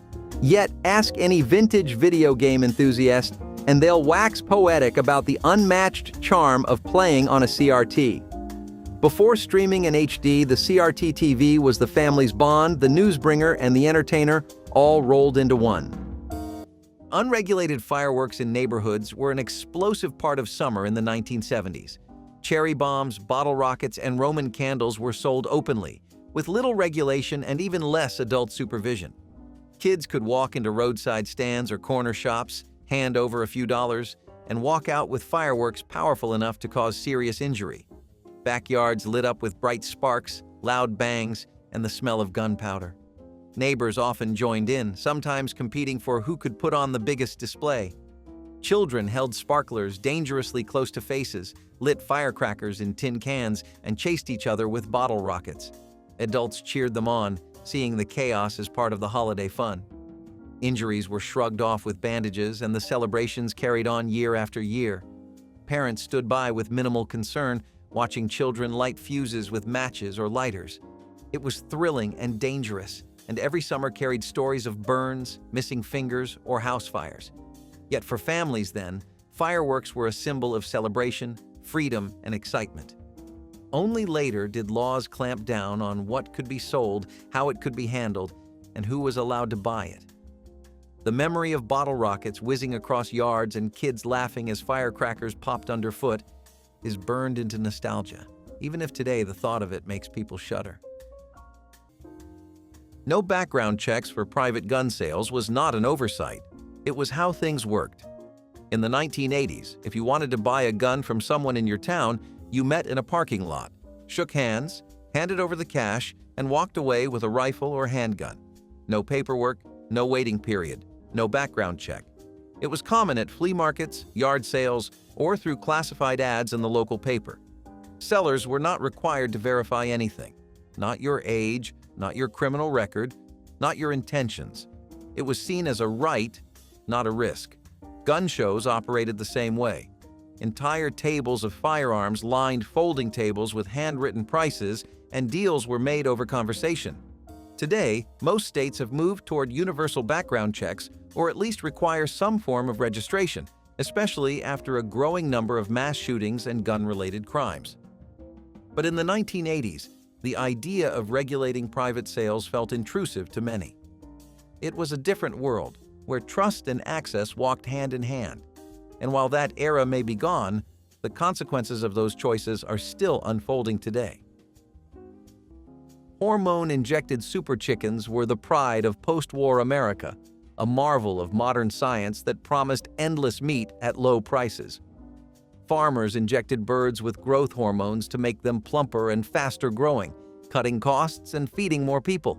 Yet, ask any vintage video game enthusiast, and they'll wax poetic about the unmatched charm of playing on a CRT. Before streaming in HD, the CRT TV was the family's bond, the newsbringer, and the entertainer, all rolled into one. Unregulated fireworks in neighborhoods were an explosive part of summer in the 1970s. Cherry bombs, bottle rockets, and Roman candles were sold openly, with little regulation and even less adult supervision. Kids could walk into roadside stands or corner shops, hand over a few dollars, and walk out with fireworks powerful enough to cause serious injury. Backyards lit up with bright sparks, loud bangs, and the smell of gunpowder. Neighbors often joined in, sometimes competing for who could put on the biggest display. Children held sparklers dangerously close to faces, lit firecrackers in tin cans, and chased each other with bottle rockets. Adults cheered them on, seeing the chaos as part of the holiday fun. Injuries were shrugged off with bandages, and the celebrations carried on year after year. Parents stood by with minimal concern, watching children light fuses with matches or lighters. It was thrilling and dangerous, and every summer carried stories of burns, missing fingers, or house fires. Yet for families then, fireworks were a symbol of celebration, freedom, and excitement. Only later did laws clamp down on what could be sold, how it could be handled, and who was allowed to buy it. The memory of bottle rockets whizzing across yards and kids laughing as firecrackers popped underfoot is burned into nostalgia, even if today the thought of it makes people shudder. No background checks for private gun sales was not an oversight. It was how things worked. In the 1980s, if you wanted to buy a gun from someone in your town, you met in a parking lot, shook hands, handed over the cash, and walked away with a rifle or handgun. No paperwork, no waiting period, no background check. It was common at flea markets, yard sales, or through classified ads in the local paper. Sellers were not required to verify anything. Not your age, not your criminal record, not your intentions. It was seen as a right, not a risk. Gun shows operated the same way. Entire tables of firearms lined folding tables with handwritten prices, and deals were made over conversation. Today, most states have moved toward universal background checks or at least require some form of registration, especially after a growing number of mass shootings and gun-related crimes. But in the 1980s, the idea of regulating private sales felt intrusive to many. It was a different world, where trust and access walked hand in hand. And while that era may be gone, the consequences of those choices are still unfolding today. Hormone-injected super chickens were the pride of post-war America, a marvel of modern science that promised endless meat at low prices. Farmers injected birds with growth hormones to make them plumper and faster growing, cutting costs and feeding more people.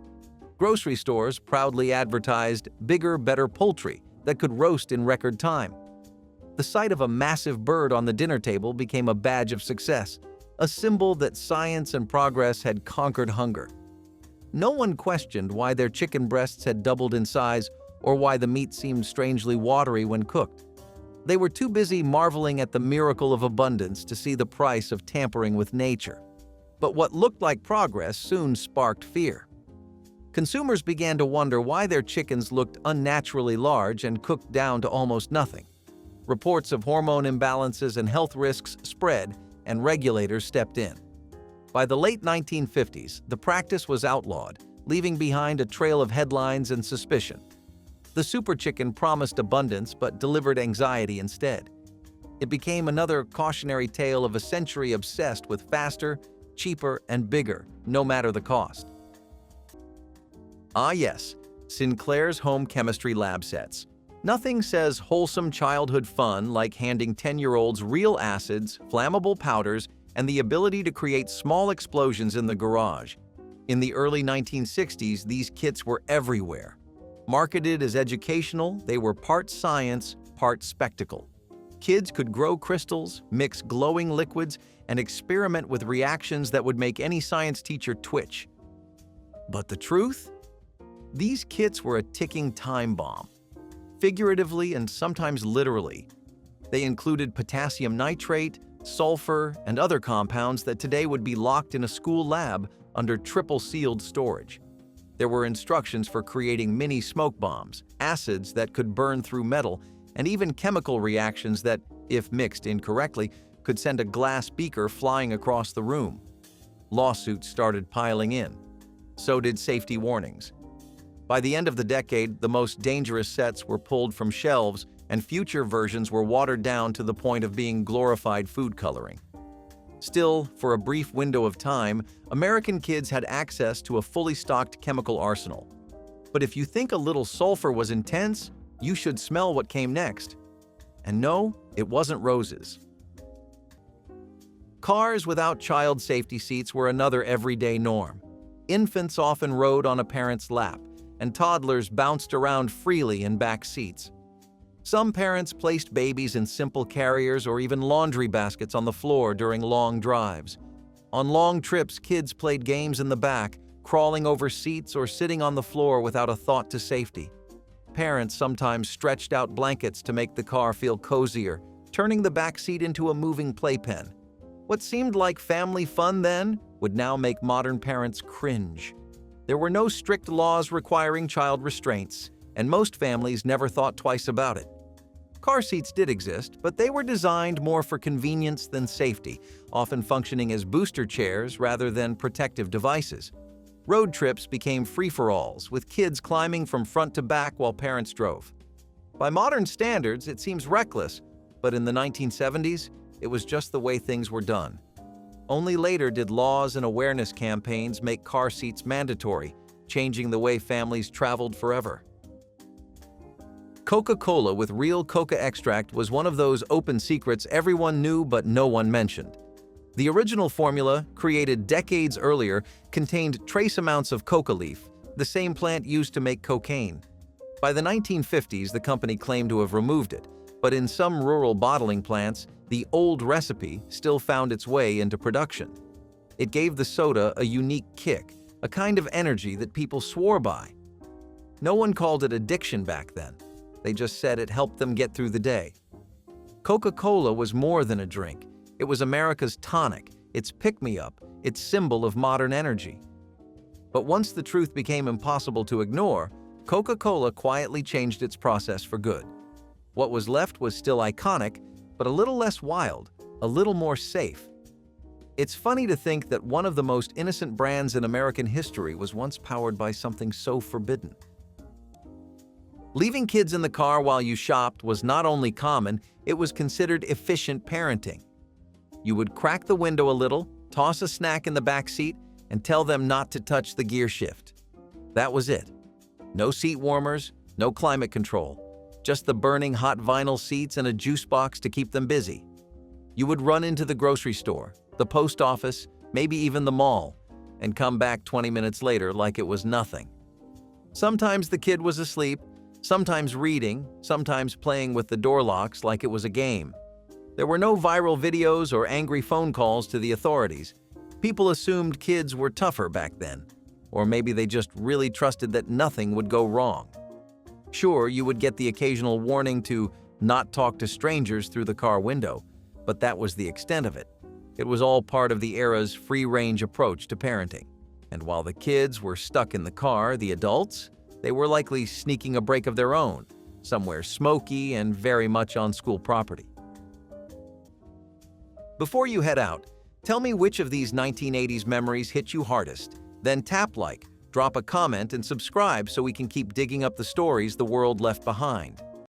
Grocery stores proudly advertised bigger, better poultry that could roast in record time. The sight of a massive bird on the dinner table became a badge of success. a symbol that science and progress had conquered hunger. No one questioned why their chicken breasts had doubled in size or why the meat seemed strangely watery when cooked. They were too busy marveling at the miracle of abundance to see the price of tampering with nature. But what looked like progress soon sparked fear. Consumers began to wonder why their chickens looked unnaturally large and cooked down to almost nothing. Reports of hormone imbalances and health risks spread, and regulators stepped in. By the late 1950s, the practice was outlawed, leaving behind a trail of headlines and suspicion. The super chicken promised abundance but delivered anxiety instead. It became another cautionary tale of a century obsessed with faster, cheaper, and bigger, no matter the cost. Ah yes, Sinclair's home chemistry lab sets. Nothing says wholesome childhood fun like handing 10-year-olds real acids, flammable powders, and the ability to create small explosions in the garage. In the early 1960s, these kits were everywhere. Marketed as educational, they were part science, part spectacle. Kids could grow crystals, mix glowing liquids, and experiment with reactions that would make any science teacher twitch. But the truth? These kits were a ticking time bomb. Figuratively and sometimes literally. They included potassium nitrate, sulfur, and other compounds that today would be locked in a school lab under triple-sealed storage. There were instructions for creating mini smoke bombs, acids that could burn through metal, and even chemical reactions that, if mixed incorrectly, could send a glass beaker flying across the room. Lawsuits started piling in. So did safety warnings. By the end of the decade, the most dangerous sets were pulled from shelves, and future versions were watered down to the point of being glorified food coloring. Still, for a brief window of time, American kids had access to a fully stocked chemical arsenal. But if you think a little sulfur was intense, you should smell what came next. And no, it wasn't roses. Cars without child safety seats were another everyday norm. Infants often rode on a parent's lap, and toddlers bounced around freely in back seats. Some parents placed babies in simple carriers or even laundry baskets on the floor during long drives. On long trips, kids played games in the back, crawling over seats or sitting on the floor without a thought to safety. Parents sometimes stretched out blankets to make the car feel cozier, turning the back seat into a moving playpen. What seemed like family fun then would now make modern parents cringe. There were no strict laws requiring child restraints, and most families never thought twice about it. Car seats did exist, but they were designed more for convenience than safety, often functioning as booster chairs rather than protective devices. Road trips became free-for-alls, with kids climbing from front to back while parents drove. By modern standards, it seems reckless, but in the 1970s, it was just the way things were done. Only later did laws and awareness campaigns make car seats mandatory, changing the way families traveled forever. Coca-Cola with real coca extract was one of those open secrets everyone knew but no one mentioned. The original formula, created decades earlier, contained trace amounts of coca leaf, the same plant used to make cocaine. By the 1950s, the company claimed to have removed it, but in some rural bottling plants, the old recipe still found its way into production. It gave the soda a unique kick, a kind of energy that people swore by. No one called it addiction back then. They just said it helped them get through the day. Coca-Cola was more than a drink. It was America's tonic, its pick-me-up, its symbol of modern energy. But once the truth became impossible to ignore, Coca-Cola quietly changed its process for good. What was left was still iconic, but a little less wild, a little more safe. It's funny to think that one of the most innocent brands in American history was once powered by something so forbidden. Leaving kids in the car while you shopped was not only common, it was considered efficient parenting. You would crack the window a little, toss a snack in the back seat, and tell them not to touch the gear shift. That was it. No seat warmers, no climate control. Just the burning hot vinyl seats and a juice box to keep them busy. You would run into the grocery store, the post office, maybe even the mall, and come back 20 minutes later like it was nothing. Sometimes the kid was asleep, sometimes reading, sometimes playing with the door locks like it was a game. There were no viral videos or angry phone calls to the authorities. People assumed kids were tougher back then, or maybe they just really trusted that nothing would go wrong. Sure, you would get the occasional warning to not talk to strangers through the car window, but that was the extent of it. It was all part of the era's free-range approach to parenting. And while the kids were stuck in the car, the adults, they were likely sneaking a break of their own, somewhere smoky and very much on school property. Before you head out, tell me which of these 1980s memories hit you hardest. Then tap like, drop a comment, and subscribe so we can keep digging up the stories the world left behind.